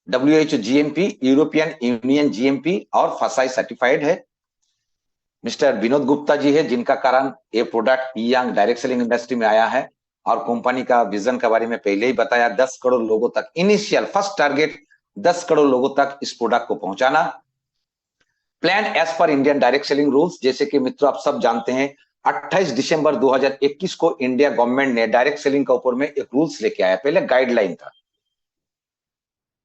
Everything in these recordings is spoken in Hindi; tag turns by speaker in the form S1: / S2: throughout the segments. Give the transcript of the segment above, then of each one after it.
S1: WHO GMP, European union GMP और FSSAI सर्टिफाइड है। मिस्टर विनोद गुप्ता जी है जिनका कारण ये product young direct selling industry में आया है। और कंपनी का विजन के बारे में पहले ही बताया, 10 करोड़ लोगों तक, इनिशियल फर्स्ट टारगेट 10 करोड़ लोगों तक इस प्रोडक्ट को पहुंचाना। Plan as per Indian direct selling rules, जैसे कि मित्रों आप सब जानते हैं 28 दिसंबर 2021 को इंडिया गवर्नमेंट ने डायरेक्ट सेलिंग के ऊपर में एक रूल्स लेके आया। पहले गाइडलाइन था,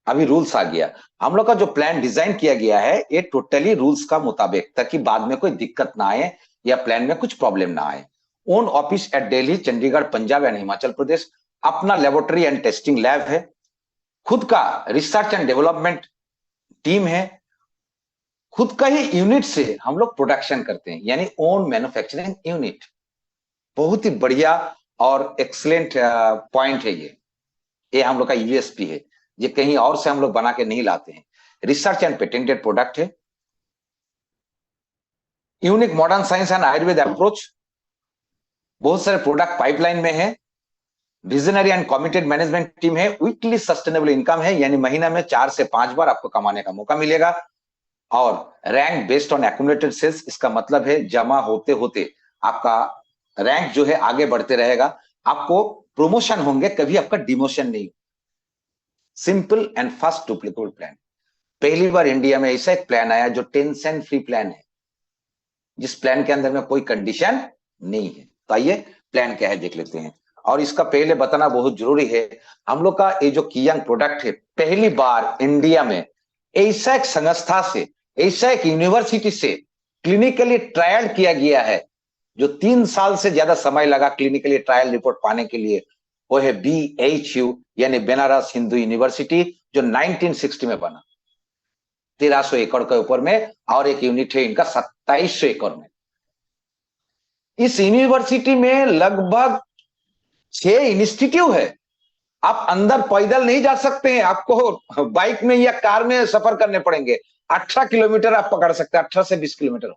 S1: अभी रूल्स आ गया। हम लोग का जो प्लान डिजाइन किया गया है ये टोटली रूल्स का मुताबिक, ताकि बाद में कोई दिक्कत ना आए या प्लान में कुछ प्रॉब्लम ना आए। Own office at Delhi, Chandigarh, Punjab and Himachal Pradesh. अपना लेबोरेटरी एंड टेस्टिंग लैब है। खुद का रिसर्च एंड डेवलपमेंट टीम है। खुद का ही यूनिट से हम लोग प्रोडक्शन करते हैं, यानी ओन मैन्युफैक्चरिंग यूनिट। बहुत ही बढ़िया और एक्सलेंट पॉइंट है ये हम लोग का यूएसपी है। ये कहीं और से हम लोग बना के नहीं लाते हैं। रिसर्च एंड पेटेंटेड प्रोडक्ट है। Unique modern science and Ayurveda approach. बहुत सारे प्रोडक्ट पाइपलाइन में है। Visionary and committed management team है। वीकली सस्टेनेबल इनकम है, यानी महीना में 4 से 5 बार आपको कमाने का मौका मिलेगा। और rank based on accumulated sales, इसका मतलब है जमा होते होते आपका रैंक जो है आगे बढ़ते रहेगा। आपको प्रमोशन होंगे, कभी आपका डिमोशन नहीं। Simple and fast duplicable plan. पहली बार इंडिया में ऐसा एक प्लान आया जो टेंशन फ्री प्लान है, जिस प्लान के अंदर में कोई कंडीशन नहीं है। तो आइए प्लान क्या है देख लेते हैं। और इसका पहले बताना बहुत जरूरी है, हम लोग का ये जो कियांग प्रोडक्ट है पहली बार इंडिया में ऐसा एक संस्था से, ऐसा एक यूनिवर्सिटी से क्लिनिकली ट्रायल किया गया है, जो 3 साल से ज्यादा समय लगा क्लिनिकली ट्रायल रिपोर्ट पाने के लिए। वो है BHU, यानी बनारस हिंदू यूनिवर्सिटी, जो 1960 में बना। 1300 एकड़ के ऊपर में, और एक यूनिट है इनका 2700 एकड़ में। इस यूनिवर्सिटी में लगभग 6 इंस्टीट्यूट है। आप अंदर पैदल नहीं जा सकते हैं, आपको बाइक में या कार में सफर करने पड़ेंगे। 18 किलोमीटर आप पकड़ सकते हैं, 18 से 20 किलोमीटर।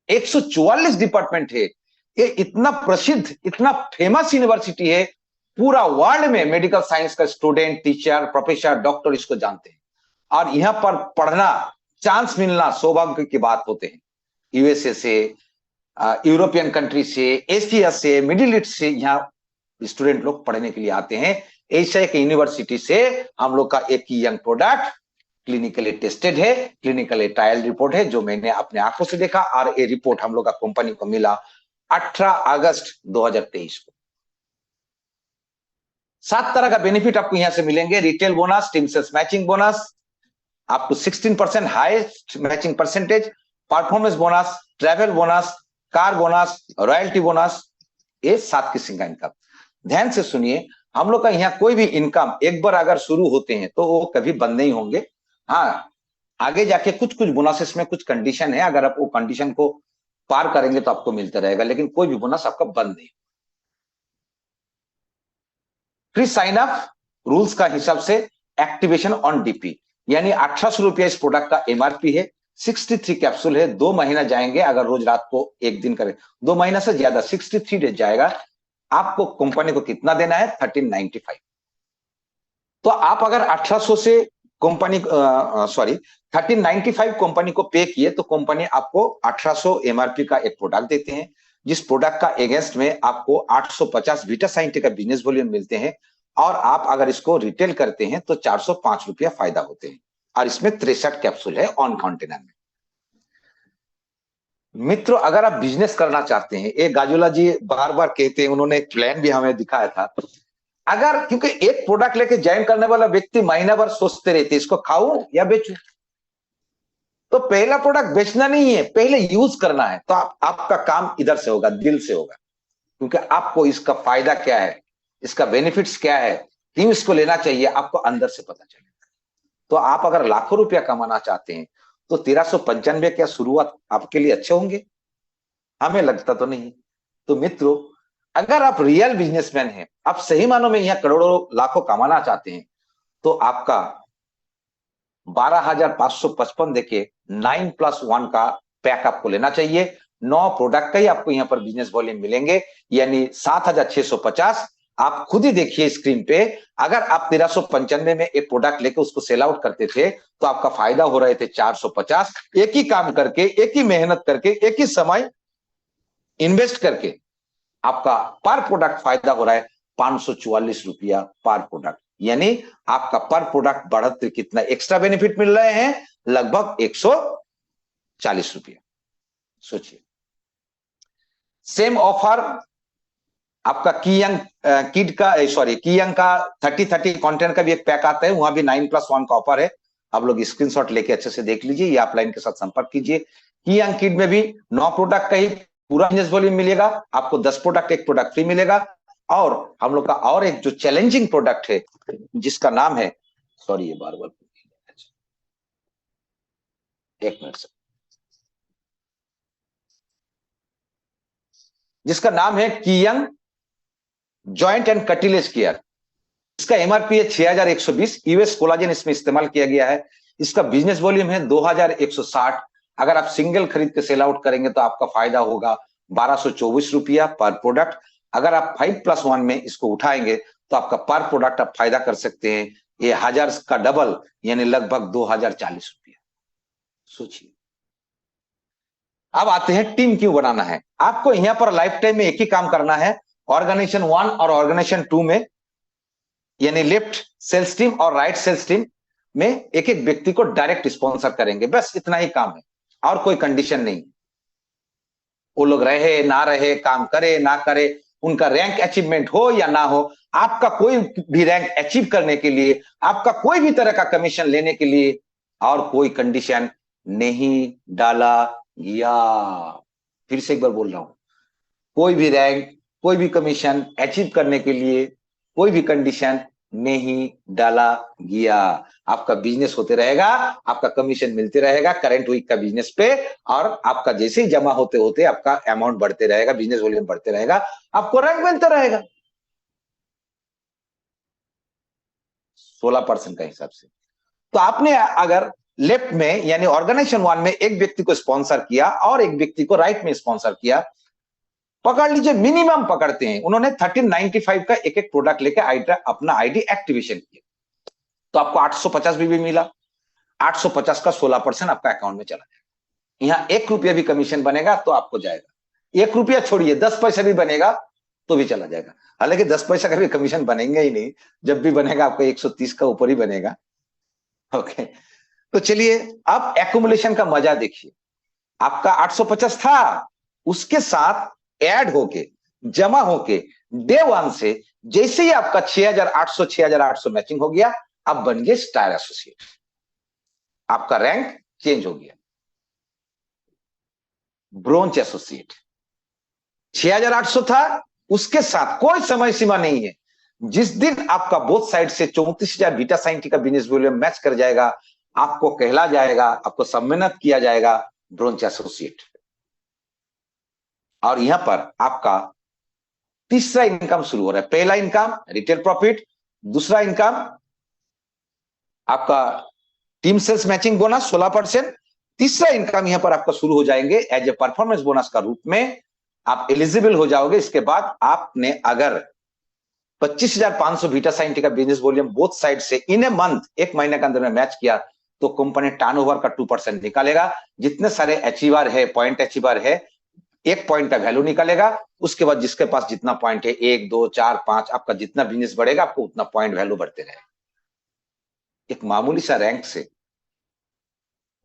S1: 144 डिपार्टमेंट है। ये इतना प्रसिद्ध, इतना फेमस यूनिवर्सिटी है, पूरा वर्ल्ड में मेडिकल साइंस का स्टूडेंट, टीचर, प्रोफेसर, डॉक्टर इसको जानते हैं। और यहां पर पढ़ना, चांस मिलना सौभाग्य की बात होते हैं। यूएसए से, यूरोपियन कंट्री से, एशिया से, मिडिल ईस्ट से यहाँ स्टूडेंट लोग पढ़ने के लिए आते हैं। एशिया की यूनिवर्सिटी से हम लोग का एक यंग प्रोडक्ट क्लिनिकली टेस्टेड है, क्लिनिकली ट्रायल रिपोर्ट है, जो मैंने अपने आंखों से देखा। और ये रिपोर्ट हम लोग का कंपनी को मिला 18 अगस्त 2023 को। 7 तरह का बेनिफिट आपको यहां से मिलेंगे। Retail bonus, team sales matching bonus, आपको 16% highest matching percentage, performance bonus, travel bonus, car bonus, royalty bonus. ये 7 किस्म का इनकम। ध्यान से सुनिए, हम लोग का यहाँ कोई भी इनकम एक बार अगर शुरू होते हैं तो वो कभी बंद नहीं होंगे। हाँ, आगे जाके कुछ कुछ बोनसेस में कुछ कंडीशन है, अगर आप वो कंडीशन को पार करेंगे तो आपको मिलता रहेगा, लेकिन कोई भी बोनस आपका बंद नहीं। फ्री साइन अप रूल्स का हिसाब से एक्टिवेशन ऑन डीपी, यानी 1800 रुपया इस प्रोडक्ट का एमआरपी है। 63 कैप्सूल है, 2 महीना जाएंगे अगर रोज रात को 1 दिन करें। 2 महीना से ज्यादा 63 डेज जाएगा। आपको कंपनी को कितना देना है? 1395। तो आप अगर 1800 से कंपनी 1395 कंपनी को पे किए तो कंपनी आपको 1800 एमआरपी का एक प्रोडक्ट देते हैं, जिस प्रोडक्ट का अगेंस्ट में आपको 850 वीटासाइंटिक का बिजनेस वॉल्यूम मिलते हैं। और आप अगर इसको रिटेल करते हैं तो 405 रुपया फायदा होते हैं। और इसमें 63 कैप्सूल है ऑन काउंटेनर में। मित्रों, अगर आप बिजनेस करना चाहते हैं, एक गाजोला जी बार बार कहते हैं, उन्होंने एक प्लान भी हमें दिखाया था। अगर, क्योंकि एक प्रोडक्ट लेके ज्वाइन करने वाला व्यक्ति महीना भर सोचते रहते इसको खाऊं या बेचूं, तो पहला प्रोडक्ट बेचना नहीं है, पहले यूज करना है। तो आपका काम इधर से होगा, दिल से होगा, क्योंकि आपको इसका फायदा क्या है, इसका बेनिफिट्स क्या है, क्यों इसको लेना चाहिए, आपको अंदर से पता चलेगा। तो आप अगर लाखों रुपया कमाना चाहते हैं तो 1395 क्या शुरुआत आपके लिए अच्छे होंगे? हमें लगता तो नहीं। तो मित्रों, अगर आप रियल बिजनेसमैन हैं, आप सही मानों में यहाँ करोड़ों लाखों कमाना चाहते हैं, तो आपका 12,555 देके 9+1 का पैक आपको लेना चाहिए। 9 प्रोडक्ट का ही आपको यहाँ पर बिजनेस वॉल्यूम मिलेंगे, यानी 7,650 आप खुद ही देखिए स्क्रीन पे, अगर आप 1395 में एक प्रोडक्ट लेके उसको सेल आउट करते थे तो आपका फायदा हो रहे थे 450। एक ही काम करके, एक ही मेहनत करके, एक ही समय इन्वेस्ट करके आपका पर प्रोडक्ट फायदा हो रहा है 544 रुपया पर प्रोडक्ट। यानी आपका पर प्रोडक्ट बढ़ते कितना एक्स्ट्रा बेनिफिट मिल रहे हैं, लगभग 140 रुपया। सोचिए, सेम ऑफर आपका कीयंग किड का, सॉरी कीयंग का 30-30 कंटेंट का भी एक पैक आता है, वहां भी 9+1 का ऑफर है। आप लोग स्क्रीनशॉट लेके अच्छे से देख लीजिए या आप लाइन के साथ संपर्क कीजिए। कीयंग किड में भी 9 प्रोडक्ट का ही पूरा बिजनेस वॉल्यूम मिलेगा आपको, 10 प्रोडक्ट एक प्रोडक्ट फ्री मिलेगा। और हम लोग का और एक जो चैलेंजिंग प्रोडक्ट है जिसका नाम है, सॉरी ये बार बार एक मिनट से, जिसका नाम है कीयंग जॉइंट एंड कटिलेज केयर। इसका एमआरपी है 6120, यूएस कोलाजन इसमें इस्तेमाल किया गया है। इसका बिजनेस वॉल्यूम है 2160। अगर आप सिंगल खरीद के सेल आउट करेंगे तो आपका फायदा होगा 1224 रुपया पर प्रोडक्ट। अगर आप 5+1 में इसको उठाएंगे तो आपका पर प्रोडक्ट आप फायदा कर सकते हैं ये 1000 का डबल, यानी लगभग 2040 रुपया। सोचिए, अब आते हैं टीम क्यों बनाना है। आपको यहां पर लाइफ टाइम में एक ही काम करना है। ऑर्गेनाइजेशन 1 और ऑर्गेनाइजेशन 2 में, यानी लेफ्ट सेल्स टीम और राइट सेल्स टीम में एक एक व्यक्ति को डायरेक्ट स्पॉन्सर करेंगे, बस इतना ही काम है और कोई कंडीशन नहीं। वो लोग रहे ना रहे, काम करे ना करे, उनका रैंक अचीवमेंट हो या ना हो, आपका कोई भी रैंक अचीव करने के लिए, आपका कोई भी तरह का कमीशन लेने के लिए और कोई कंडीशन नहीं डाला गया। फिर से एक बार बोल रहा हूं, कोई भी रैंक, कोई भी कमीशन अचीव करने के लिए कोई भी कंडीशन नहीं डाला गया। आपका बिजनेस होते रहेगा, आपका कमीशन मिलते रहेगा करंट वीक का बिजनेस पे, और आपका जैसे ही जमा होते होते आपका अमाउंट बढ़ते रहेगा, बिजनेस वॉल्यूम बढ़ते रहेगा, आपको रैंक मिलता रहेगा 16% का हिसाब से। तो आपने अगर लेफ्ट में यानी ऑर्गेनाइजेशन 1 में एक व्यक्ति को स्पॉन्सर किया और एक व्यक्ति को राइट में स्पॉन्सर किया, पकड़ लीजिए मिनिमम पकड़ते हैं, उन्होंने 1395 का एक एक प्रोडक्ट लेके अपना आईडी एक्टिवेशन किया तो आपको 850 भी मिला। 850 का 16% आपका अकाउंट में चला जाएगा। यहां 1 रुपया भी कमीशन बनेगा तो आपको जाएगा, 1 रुपया छोड़िए 10 पैसा भी बनेगा तो भी चला जाएगा। हालांकि 10 पैसा का भी कमीशन बनेगा ही नहीं, जब भी बनेगा आपको 130 का ऊपर ही बनेगा। ओके, तो चलिए अब एक्युमुलेशन का मजा देखिए। आपका 850 था, उसके साथ ऐड होके जमा होके डे 1 से जैसे ही आपका 6800 मैचिंग हो गया, अब बन गए स्टार एसोसिएट, आपका रैंक चेंज हो गया ब्रोंज एसोसिएट। 6800 था, उसके साथ कोई समय सीमा नहीं है, जिस दिन आपका बोथ साइड से 34,000 बीटा साइन टी का बिजनेस वॉल्यूम मैच कर जाएगा, आपको कहला जाएगा, आपको सम्मानित किया जाएगा ब्रोंज एसोसिएट। और यहां पर आपका तीसरा इनकम शुरू हो रहा है। पहला इनकम रिटेल प्रॉफिट, दूसरा इनकम आपका टीम सेल्स मैचिंग बोनस 16%, तीसरा इनकम यहां पर आपका शुरू हो जाएंगे एज ए परफॉर्मेंस बोनस का रूप में। आप एलिजिबल हो जाओगे। इसके बाद आपने अगर 25,500 बीटा साइन टी का बिजनेस वॉल्यूम बोथ साइड से इन ए मंथ, एक महीने के अंदर में मैच किया, तो कंपनी टर्नओवर का 2% निकालेगा। जितने सारे अचीवर है, पॉइंट अचीवर है, 1 पॉइंट का वैल्यू निकालेगा। उसके बाद जिसके पास जितना पॉइंट है, 1 2 4 5, आपका जितना बिजनेस बढ़ेगा आपको उतना पॉइंट वैल्यू बढ़ते रहेगा। एक मामूली सा रैंक से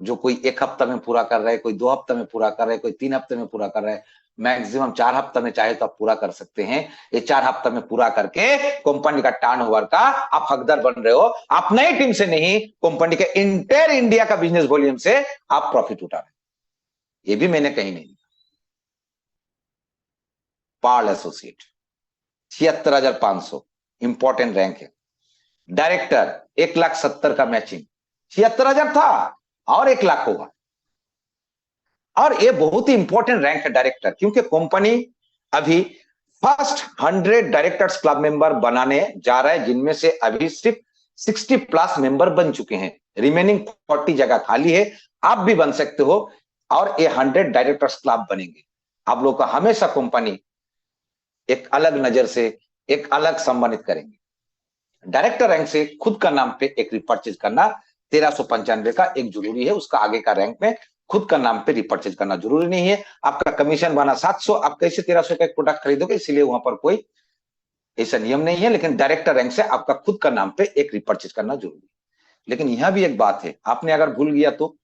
S1: जो कोई 1 हफ्ता में पूरा कर रहा है, कोई 2 हफ्ता में पूरा कर रहा है, कोई 3 हफ्ते में पूरा कर रहा है, मैक्सिमम 4 हफ्ता में चाहे तो आप पूरा कर सकते हैं। ये 4 हफ्ता में पूरा करके कंपनी का टर्नओवर का आप हकदार बन रहे हो। आप नई टीम से नहीं, कंपनी के इंटायर इंडिया का बिजनेस वॉल्यूम से आप प्रॉफिट उठा रहे। ये भी मैंने कहीं नहीं। पार्ल एसोसिएट 76,500 इंपॉर्टेंट रैंक है। डायरेक्टर 1,70,000 का मैचिंग, 76,000 था और 1 लाख होगा। और ये बहुत ही इंपॉर्टेंट रैंक है डायरेक्टर, क्योंकि कंपनी अभी फर्स्ट 100 डायरेक्टर्स क्लब मेंबर बनाने जा रहा है, जिनमें से अभी सिर्फ 60+ मेंबर बन चुके हैं। रिमेनिंग 40 जगह खाली है, आप भी बन सकते हो और ये 100 डायरेक्टर्स क्लब बनेंगे। आप लोग का हमेशा कंपनी एक अलग नजर से, एक अलग सम्मानित करेंगे। डायरेक्टर रैंक से खुद का नाम पे एक रिपर्चेज करना 1395 का एक जरूरी है, उसका आगे का रैंक में खुद का नाम पे रिपर्चेज करना जरूरी नहीं है। आपका कमीशन बना 700, आप कैसे 1300 का एक प्रोडक्ट खरीदोगे, इसलिए वहां पर कोई ऐसा नियम नहीं है, लेकिन डायरेक्टर रैंक से आपका खुद का नाम पे एक रिपर्चेज करना जरूरी है। लेकिन यहां भी एक बात है, आपने अगर भूल गया तो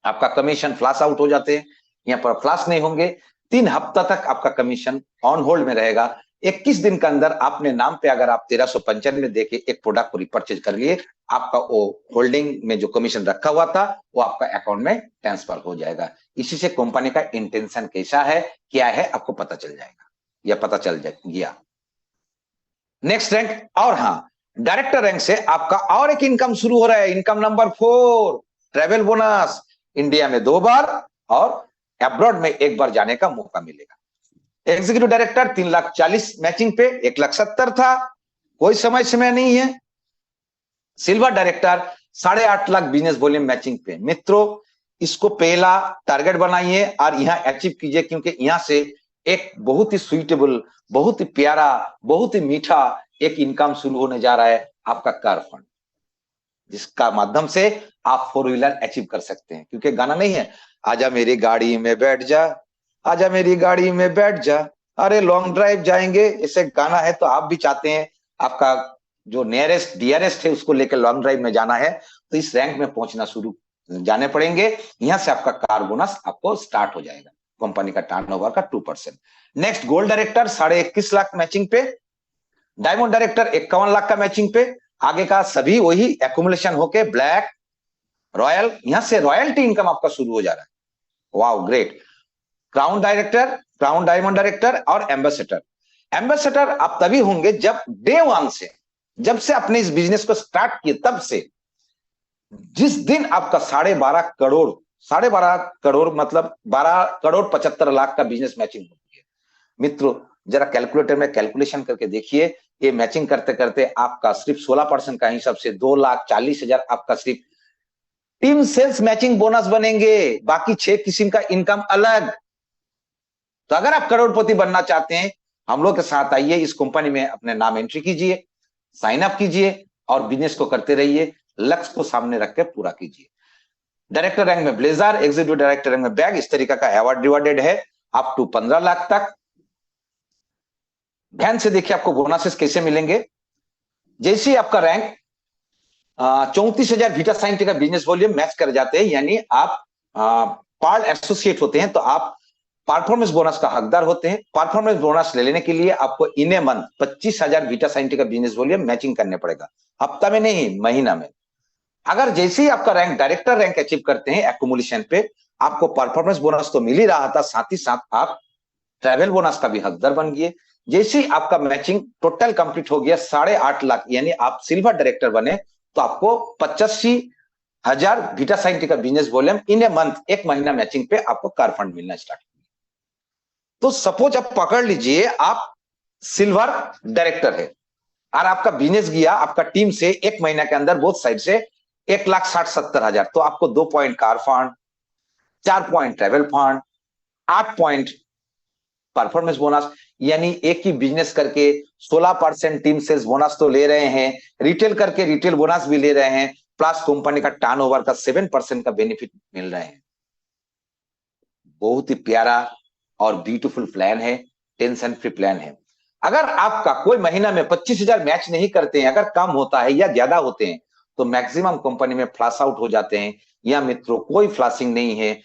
S1: आपका कमीशन फ्लैश आउट हो जाते हैं। यहाँ पर फ्लैश नहीं होंगे, 3 हफ्ता तक आपका कमीशन ऑन होल्ड में रहेगा। 21 दिन के अंदर आपने नाम पे अगर आप 1395 देके एक प्रोडक्ट को रिपर्चेज कर लिए, आपका वो होल्डिंग में जो कमीशन रखा हुआ था वो आपका अकाउंट में ट्रांसफर हो जाएगा। इसी से कंपनी का इंटेंशन कैसा है, क्या है, आपको पता चल जाएगा या पता चल गया। नेक्स्ट रैंक, और हाँ, डायरेक्टर रैंक से आपका और एक इनकम शुरू हो रहा है, income number 4, travel bonus. India में 2 बार और अब्रॉड में 1 बार जाने का मौका मिलेगा। एग्जीक्यूटिव डायरेक्टर 3,40,000 मैचिंग पे 1,70,000 था, कोई समय समय नहीं है। Silver director 8.5 lakh business volume matching पे। मित्रों, इसको पहला टारगेट बनाइए और यहां अचीव कीजिए, क्योंकि यहां से एक बहुत ही सुइटेबल, बहुत ही प्यारा, बहुत ही मीठा एक इनकम शुरू होने जा रहा है, आपका कार फंड, जिसका माध्यम से आप 4 व्हीलर अचीव कर सकते हैं। क्योंकि गाना नहीं है, आजा मेरी गाड़ी में बैठ जा, आजा मेरी गाड़ी में बैठ जा, अरे लॉन्ग ड्राइव जाएंगे, ऐसे गाना है। तो आप भी चाहते हैं आपका जो नियरेस्ट डियरेस्ट है उसको लेकर लॉन्ग ड्राइव में जाना है, तो इस रैंक में पहुंचना शुरू जाने पड़ेंगे। यहां से आपका कार बोनस आपको स्टार्ट हो जाएगा, कंपनी का टर्नओवर का 2%। Next, gold director 21.5 lakh matching पे। डायमंड डायरेक्टर 51 लाख का मैचिंग पे। आगे का सभी वही एक्यूमुलेशन होके ब्लैक, रॉयल, यहां से रॉयल्टी इनकम आपका शुरू हो जा रहा है। Wow, great. Crown director, crown diamond director और एम्बेसडर। एम्बेसडर आप तभी होंगे जब डे 1 से, जब से अपने इस बिजनेस को स्टार्ट किए तब से, जिस दिन आपका 12.5 करोड़ मतलब 12,75,00,000 का बिजनेस मैचिंग होती है। मित्रों, जरा कैलकुलेटर में कैलकुलेशन करके देखिए, ये मैचिंग करते करते आपका सिर्फ 16% का हिसाब से 2,40,000 आपका सिर्फ टीम सेल्स मैचिंग बोनस बनेंगे, बाकी 6 किस्म का इनकम अलग। तो अगर आप करोड़पति बनना चाहते हैं, हम लोग के साथ आइए, इस कंपनी में अपने नाम एंट्री कीजिए, साइन अप कीजिए और बिजनेस को करते रहिए, लक्ष्य को सामने रख के पूरा कीजिए। डायरेक्टर रैंक में ब्लेजर, एग्जीक्यूटिव डायरेक्टर रैंक में बैग, इस तरीके का अवार्ड रिवार्डेड है अप टू 15 लाख तक। ध्यान से देखिए आपको बोनसेस कैसे मिलेंगे। जैसे ही आपका रैंक 34,000 वीटा साइंटिफिक का बिजनेस वॉल्यूम मैच कर जाते हैं, यानी आप पार्ट एसोसिएट होते हैं, तो आप परफॉर्मेंस बोनस का हकदार होते हैं। परफॉर्मेंस बोनस ले लेने के लिए आपको इन ए मंथ 25,000 वीटा साइंटिफिक का बिजनेस वॉल्यूम मैचिंग करने पड़ेगा, हफ्ता में नहीं, महीना में। अगर जैसे ही आपका रैंक डायरेक्टर रैंक अचीव करते हैं एक्यूमुलेशन पे, आपको परफॉर्मेंस बोनस तो मिल ही रहा था, साथ ही साथ आप ट्रैवल बोनस का भी हकदार बन गए। जैसे ही आपका मैचिंग टोटल कंप्लीट हो गया 8.5 लाख, यानी आप सिल्वर डायरेक्टर बने, तो आपको 85,000 वीटा साइंटिफिक का business volume in a month, एक महीना मैचिंग पे आपको कार फंड मिलना स्टार्ट। तो सपोज आप पकड़ लीजिए आप सिल्वर डायरेक्टर है और आपका बिजनेस गया आपका टीम से एक महीना के अंदर बोथ साइड से 1,60,70,000, तो आपको 2 point car fund, 4 point travel fund, 8 point performance bonus, यानी एक ही बिजनेस करके 16% टीम सेल्स बोनस तो ले रहे हैं, रिटेल करके रिटेल बोनस भी ले रहे हैं, प्लस कंपनी का टर्नओवर का 7% का बेनिफिट मिल रहे हैं। बहुत ही प्यारा और ब्यूटीफुल प्लान है, टेंशन फ्री प्लान है। अगर आपका कोई महीना में 25,000 मैच नहीं करते हैं, अगर कम होता है या ज्यादा होते हैं, तो मैक्सिमम कंपनी में फ्लैश आउट हो जाते हैं। या मित्रों, कोई फ्लैशिंग नहीं है।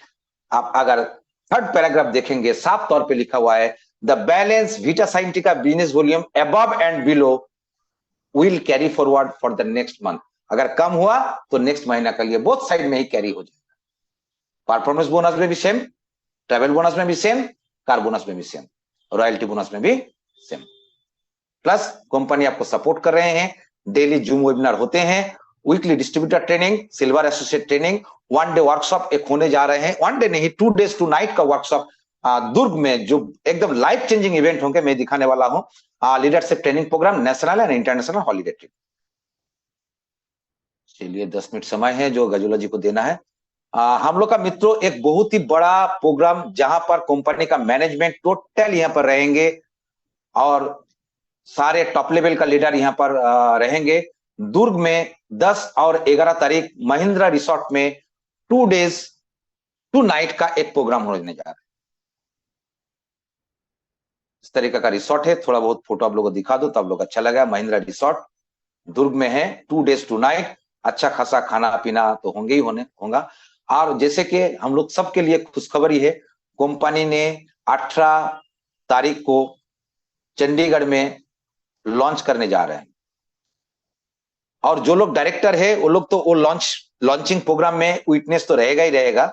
S1: आप अगर थर्ड पैराग्राफ देखेंगे, साफ तौर पे लिखा हुआ है, the balance Vita scientific business volume above and below will carry forward for the next month. अगर कम हुआ तो नेक्स्ट महीना के लिए बोथ साइड में ही कैरी हो जाएगा। परफॉर्मेंस बोनस में भी सेम, ट्रैवल बोनस में भी सेम, कार बोनस में भी सेम, रॉयल्टी बोनस में भी सेम। प्लस कंपनी आपको सपोर्ट कर रहे हैं, डेली जूम वेबिनार होते हैं, weekly distributor training, silver associate training, 1 day workshop एक होने जा रहे हैं, 1 डे नहीं 2 days 2 night का वर्कशॉप दुर्ग में, जो एकदम लाइफ चेंजिंग इवेंट होंगे, मैं दिखाने वाला हूं। Leadership training programme, national and international holiday trip. चलिए 10 मिनट समय है जो गजुला जी को देना है। हम लोग का मित्रों एक बहुत ही बड़ा प्रोग्राम, जहां पर कंपनी का मैनेजमेंट टोटल यहां पर रहेंगे और सारे टॉप लेवल का लीडर यहाँ पर रहेंगे। दुर्ग में 10 और 11 तारीख महिंद्रा रिसोर्ट में 2 डेज 2 नाइट का एक प्रोग्राम होने जा रहा है। इस तरीके का रिसोर्ट है, थोड़ा बहुत फोटो आप लोगों को दिखा दो तो आप लोग अच्छा लगा। महिंद्रा रिसोर्ट दुर्ग में है, 2 डेज 2 नाइट, अच्छा खासा खाना पीना तो होंगे ही होगा। और जैसे कि हम लोग सबके लिए खुशखबरी है, कंपनी ने 18 तारीख को चंडीगढ़ में लॉन्च करने जा रहे हैं। और जो लोग डायरेक्टर है वो लोग तो वो लॉन्चिंग प्रोग्राम में विटनेस तो रहेगा ही रहेगा,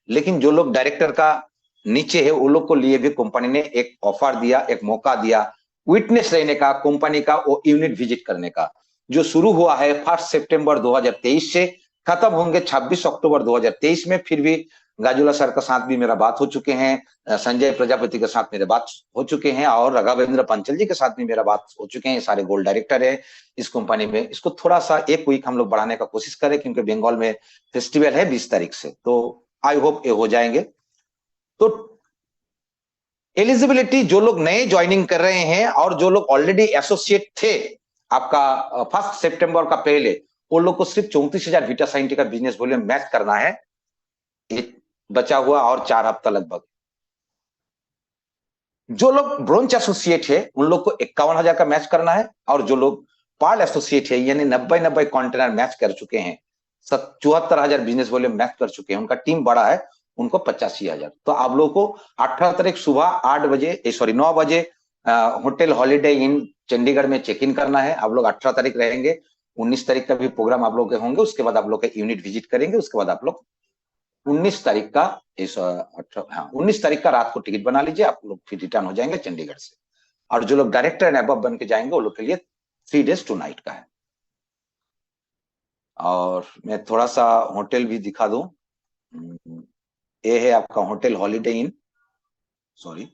S1: लेकिन जो लोग डायरेक्टर का नीचे है वो लोग को लिए भी कंपनी ने एक ऑफर दिया, एक मौका दिया विटनेस रहने का, कंपनी का वो यूनिट विजिट करने का, जो शुरू हुआ है 1 सितंबर 2023 से, खत्म होंगे 26 अक्टूबर 2023 में। फिर भी गाजुला सर का साथ भी मेरा बात हो चुके हैं, संजय प्रजापति के साथ मेरे बात हो चुके हैं, और राघवेंद्र पंचल जी के साथ भी मेरा बात हो चुके हैं। सारे गोल्ड डायरेक्टर है इस कंपनी में। इसको थोड़ा सा 1 वीक हम लोग बढ़ाने का कोशिश करें, क्योंकि बंगाल में फेस्टिवल है 20 तारीख से, तो आई होप ये हो जाएंगे। तो एलिजिबिलिटी, जो लोग नए ज्वाइनिंग कर रहे हैं और जो लोग ऑलरेडी एसोसिएट थे आपका 1 सितंबर का पहले, वो लोग को सिर्फ 34,000 वीटा साइंटी का बिजनेस वॉल्यूम मैच करना है, बचा हुआ और 4 हफ्ता लगभग। जो लोग ब्रोंज एसोसिएट है उन लोग को 51,000 का मैच करना है, और जो लोग पार्ल एसोसिएट है यानी 90 कंटेनर मैच कर चुके हैं, 74,000 बिजनेस वॉल्यूम मैच कर चुके हैं, उनका टीम बड़ा है, उनको 85,000। तो आप लोगों को 18 तारीख सुबह 9 बजे होटल हॉलीडे इन चंडीगढ़ में चेक इन करना है। आप लोग 18 तारीख रहेंगे, 19 तारीख का भी प्रोग्राम आप लोग के होंगे, उसके बाद आप लोग के यूनिट विजिट करेंगे, उसके बाद आप लोग 19 तारीख का 19 तारीख का रात को टिकट बना लीजिए, आप लोग फिर रिटर्न हो जाएंगे चंडीगढ़ से। और जो लोग डायरेक्टर एंड अबव बन के जाएंगे वो लोग के लिए 3 डेज 2 नाइट का है। और मैं थोड़ा सा होटल भी दिखा दूं, ये है आपका होटल हॉलीडे इन, सॉरी,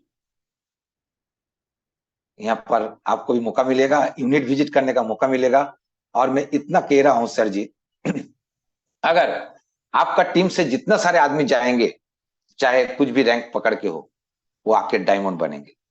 S1: यहाँ पर आपको भी मौका मिलेगा, यूनिट विजिट करने का मौका मिलेगा। और मैं इतना कह रहा हूं सर जी, अगर आपका टीम से जितना सारे आदमी जाएंगे, चाहे कुछ भी रैंक पकड़ के हो, वो आपके डायमंड बनेंगे।